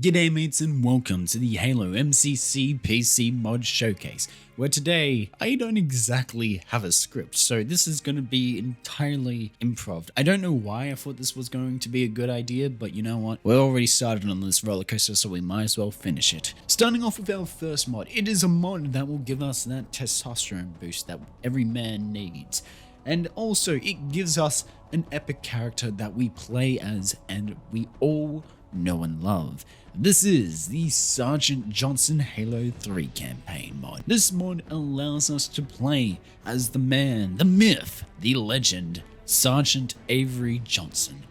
G'day mates and welcome to the Halo MCC PC mod showcase, where today I don't exactly have a script, so this is going to be entirely improv. I don't know why I thought this was going to be a good idea, but you know what? We're already started on this roller coaster, so we might as well finish it. Starting off with our first mod, it is a mod that will give us that testosterone boost that every man needs. And also, it gives us an epic character that we play as and we all know and love. This is the Sergeant Johnson Halo 3 campaign mod. This mod allows us to play as the man, the myth, the legend, Sergeant Avery Johnson.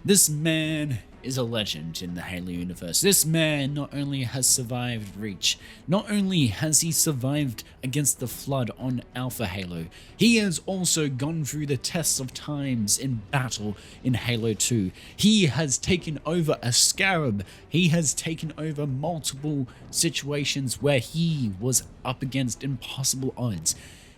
This man is a legend in the Halo universe. This man not only has survived Reach, not only has he survived against the Flood on Alpha Halo, he has also gone through the tests of times in battle in Halo 2. He has taken over a Scarab. He has taken over multiple situations where he was up against impossible odds.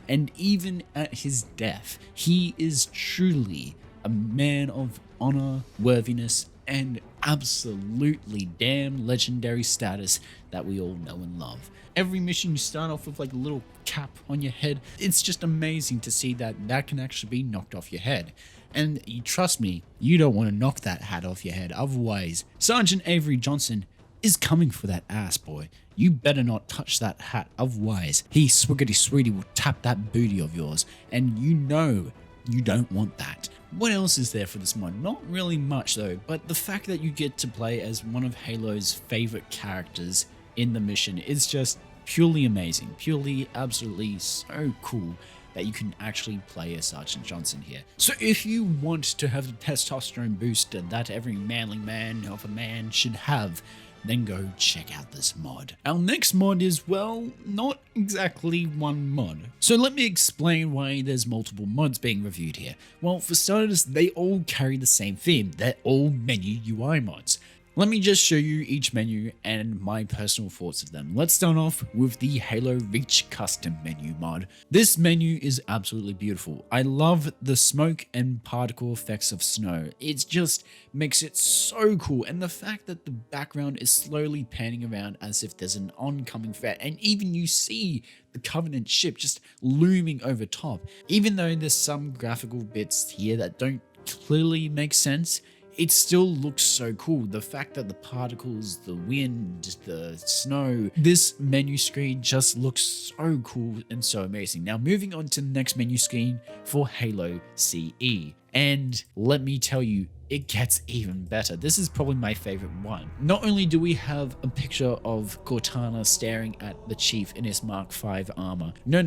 And even at his death, he is truly a man of honor, worthiness, and absolutely damn legendary status that we all know and love. Every mission you start off with like a little cap on your head. It's just amazing to see that that can actually be knocked off your head. And you trust me, you don't want to knock that hat off your head, otherwise Sergeant Avery Johnson is coming for that ass, boy. You better not touch that hat, otherwise he swiggity sweetie will tap that booty of yours, and you know you don't want that. What else is there for this mod? Not really much though, but the fact that you get to play as one of Halo's favorite characters in the mission is just purely amazing, purely absolutely so cool that you can actually play as Sergeant Johnson here. So if you want to have the testosterone boost that every manly man of a man should have, then go check out this mod. Our next mod is, well, not exactly one mod. So let me explain why there's multiple mods being reviewed here. Well, for starters, they all carry the same theme. They're all menu UI mods. Let me just show you each menu and my personal thoughts of them. Let's start off with the Halo Reach custom menu mod. This menu is absolutely beautiful. I love the smoke and particle effects of snow. It just makes it so cool, and the fact that the background is slowly panning around as if there's an oncoming threat, and even you see the Covenant ship just looming over top. Even though there's some graphical bits here that don't clearly make sense, it still looks so cool. The fact that the particles, the wind, the snow, this menu screen just looks so cool and so amazing. Now moving on to the next menu screen for Halo CE. And let me tell you, it gets even better. This is probably my favorite one. Not only do we have a picture of Cortana staring at the Chief in his Mark V armor. No.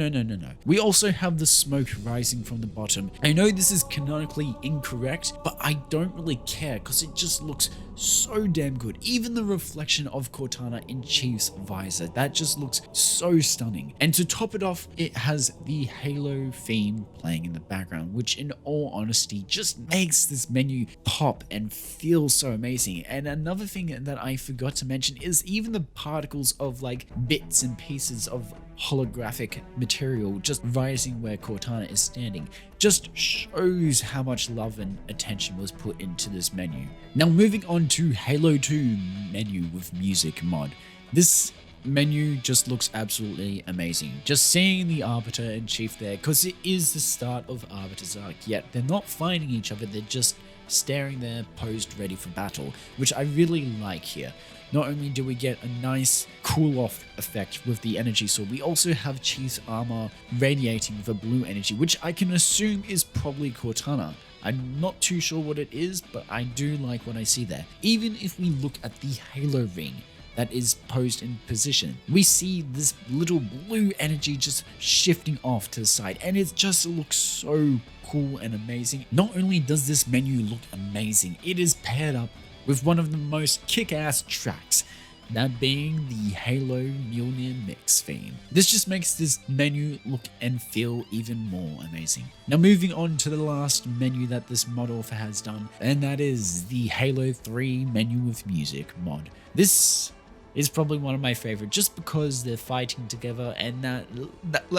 We also have the smoke rising from the bottom. I know this is canonically incorrect, but I don't really care because it just looks so damn good. Even the reflection of Cortana in Chief's visor, that just looks so stunning. And to top it off, it has the Halo theme playing in the background, which in all honesty just makes this menu pop and feel so amazing. And another thing that I forgot to mention is even the particles of like bits and pieces of holographic material just rising where Cortana is standing just shows how much love and attention was put into this menu. Now moving on to Halo 2 menu with music mod. This menu just looks absolutely amazing. Just seeing the Arbiter and Chief there, because it is the start of Arbiter's arc, yet they're not fighting each other, they're just staring there posed ready for battle, which I really like here. Not only do we get a nice cool off effect with the energy sword, we also have Chief's armor radiating with a blue energy, which I can assume is probably Cortana. I'm not too sure what it is, but I do like what I see there. Even if we look at the Halo ring that is posed in position, we see this little blue energy just shifting off to the side, and it just looks so cool and amazing. Not only does this menu look amazing, it is paired up with one of the most kick-ass tracks, that being the Halo Mjolnir mix theme. This just makes this menu look and feel even more amazing. Now moving on to the last menu that this mod author has done, and that is the Halo 3 menu with music mod. This is probably one of my favorite, just because they're fighting together, and that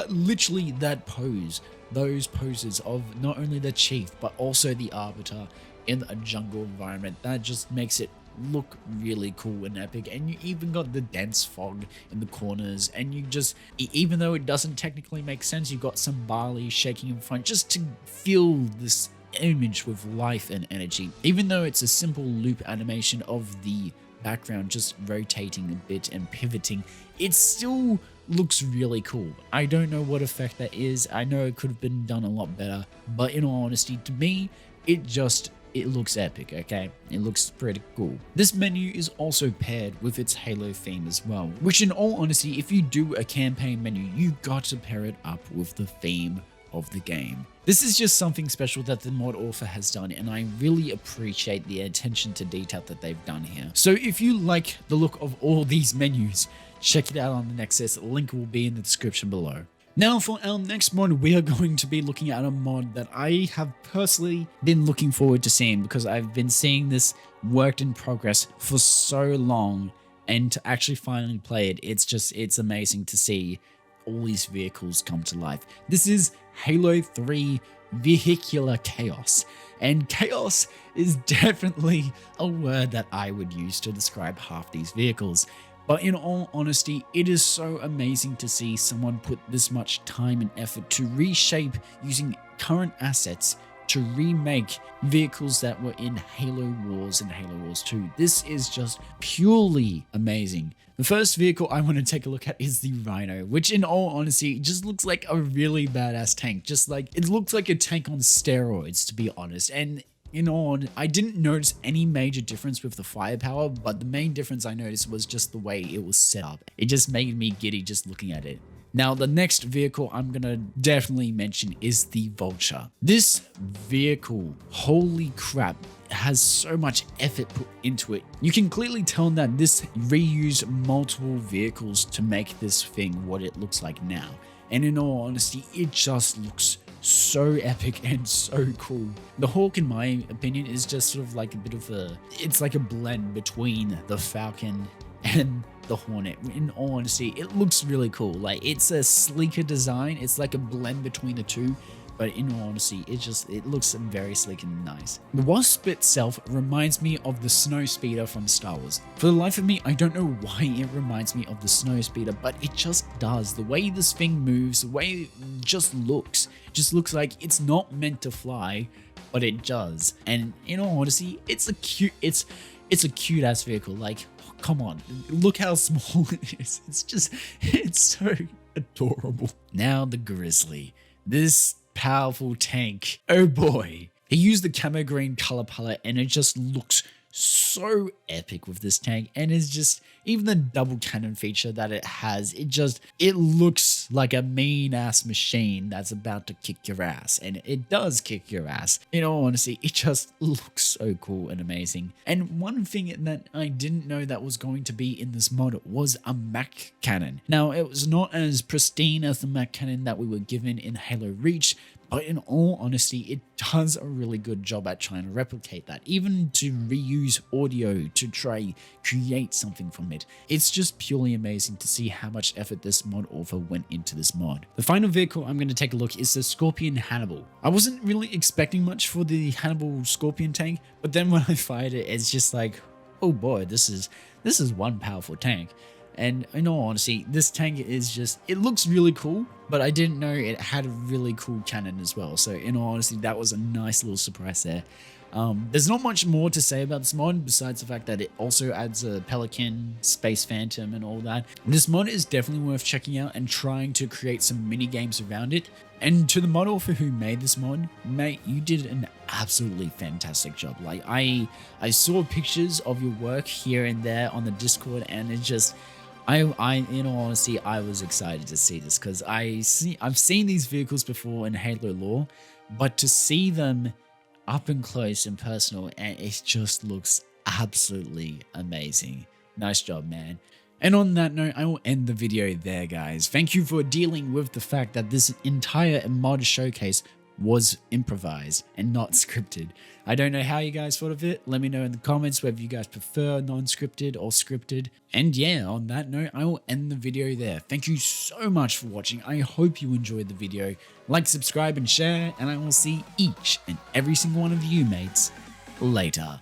literally that pose, those poses of not only the Chief but also the Arbiter in a jungle environment, that just makes it look really cool and epic. And you even got the dense fog in the corners, and you just, even though it doesn't technically make sense, you got some barley shaking in front just to feel this image with life and energy. Even though it's a simple loop animation of the background just rotating a bit and pivoting, it still looks really cool. I don't know what effect that is. I know it could have been done a lot better, but in all honesty, to me, it looks epic, okay? It looks pretty cool. This menu is also paired with its Halo theme as well, which in all honesty, if you do a campaign menu, you got to pair it up with the theme of the game. This is just something special that the mod author has done, and I really appreciate the attention to detail that they've done here. So if you like the look of all these menus, check it out on the Nexus. Link will be in the description below. Now for our next mod, we are going to be looking at a mod that I have personally been looking forward to seeing, because I've been seeing this worked in progress for so long, and to actually finally play it, it's amazing to see all these vehicles come to life. This is Halo 3 Vehicular Chaos, and chaos is definitely a word that I would use to describe half these vehicles. But in all honesty, it is so amazing to see someone put this much time and effort to reshape using current assets to remake vehicles that were in Halo Wars and Halo Wars 2. This is just purely amazing. The first vehicle I want to take a look at is the Rhino, which in all honesty just looks like a really badass tank. Just like, it looks like a tank on steroids, to be honest. And I didn't notice any major difference with the firepower, but the main difference I noticed was just the way it was set up. It just made me giddy just looking at it. Now, the next vehicle I'm gonna definitely mention is the Vulture. This vehicle, holy crap, has so much effort put into it. You can clearly tell that this reused multiple vehicles to make this thing what it looks like now. And in all honesty, it just looks so epic and so cool. The Hawk, in my opinion, is just sort of like a bit of it's like a blend between the Falcon and the Hornet. In all honesty, it looks really cool. Like, it's a sleeker design. It's like a blend between the two. But in all honesty, it looks very sleek and nice. The Wasp itself reminds me of the Snowspeeder from Star Wars. For the life of me, I don't know why it reminds me of the Snowspeeder, but it just does. The way this thing moves, the way it just looks like it's not meant to fly, but it does. And in all honesty, it's a cute ass vehicle. Like, come on, look how small it is. It's so adorable. Now the Grizzly. This powerful tank. Oh boy. He used the camo green color palette, and it just looks so epic with this tank. And it's just, even the double cannon feature that it has, it looks like a mean ass machine that's about to kick your ass, and it does kick your ass. In all honesty, it just looks so cool and amazing. And one thing that I didn't know that was going to be in this mod was a Mac cannon. Now, it was not as pristine as the Mac cannon that we were given in Halo Reach, but in all honesty, it does a really good job at trying to replicate that, even to reuse audio to try create something from it. It's just purely amazing to see how much effort this mod author went into this mod. The final vehicle I'm going to take a look is the Scorpion Hannibal. I wasn't really expecting much for the Hannibal Scorpion tank, but then when I fired it, it's just like, oh boy, this is one powerful tank. And in all honesty, this tank is it looks really cool, but I didn't know it had a really cool cannon as well. So in all honesty, that was a nice little surprise there. There's not much more to say about this mod besides the fact that it also adds a Pelican, Space Phantom, and all that. This mod is definitely worth checking out and trying to create some mini games around it. And to the mod author who made this mod, mate, you did an absolutely fantastic job. Like, I saw pictures of your work here and there on the Discord, and it just, in all honesty, I was excited to see this, because I've seen these vehicles before in Halo lore, but to see them up and close and personal, and it just looks absolutely amazing. Nice job, man. And on that note, I will end the video there, guys. Thank you for dealing with the fact that this entire mod showcase was improvised and not scripted. I don't know how you guys thought of it. Let me know in the comments whether you guys prefer non-scripted or scripted. And yeah, on that note, I will end the video there. Thank you so much for watching. I hope you enjoyed the video. Like, subscribe, and share, and I will see each and every single one of you mates later.